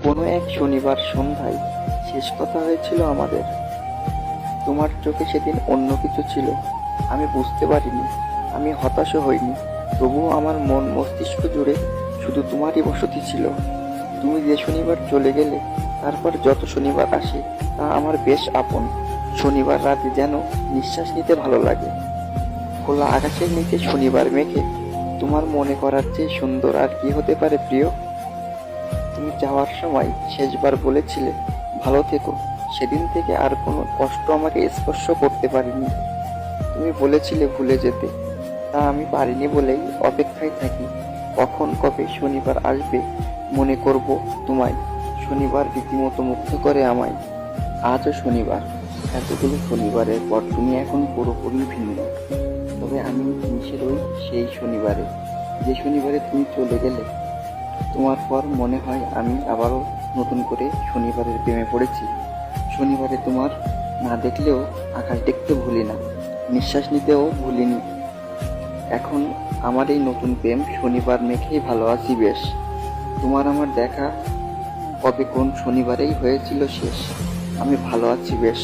কোনো এক শনিবার সন্ধ্যায় শেষ কথা হয়েছিল আমাদের। তোমার চোখে সেদিন অন্য কিছু ছিল, আমি বুঝতে পারিনি। আমি হতাশও হইনি, তবুও আমার মন মস্তিষ্ক জুড়ে শুধু তোমারই বসতি ছিল। তুমি যে শনিবার চলে গেলে, তারপর যত শনিবার আসে তা আমার বেশ আপন। শনিবার রাতে যেন নিঃশ্বাস নিতে ভালো লাগে। খোলা আকাশের নিচে শনিবার মেঘে তোমার মনে করার চেয়ে সুন্দর আর কি হতে পারে প্রিয়? তুমি যাওয়ার সময় শেষবার বলেছিলে ভালো থেকো। সেদিন থেকে আর কোনো কষ্ট আমাকে স্পর্শ করতে পারিনি। তুমি বলেছিলে ভুলে যেতে, তা আমি পারিনি বলেই অপেক্ষায় থাকি কখন কবে শনিবার আসবে মনে করব তোমায়। শনিবার রীতিমতো মুগ্ধ করে আমায়। আজও শনিবার, এতগুলো শনিবারের পর তুমি এখন পুরোপুরি ভিন্ন। তবে আমি মিশে রই সেই শনিবারে, যে শনিবারে তুমি চলে গেলে। তোমার পর মনে হয় আমি আবারও নতুন করে শনিবারের প্রেমে পড়েছি। শনিবারে তোমার না দেখলেও আকাশ দেখতে ভুলি না, নিঃশ্বাস নিতেও ভুলিনি। এখন আমার এই নতুন প্রেম শনিবার মেখেই ভালো আছি বেশ। তোমার আমার দেখা কবে কোন শনিবারেই হয়েছিল শেষ। আমি ভালো আছি বেশ।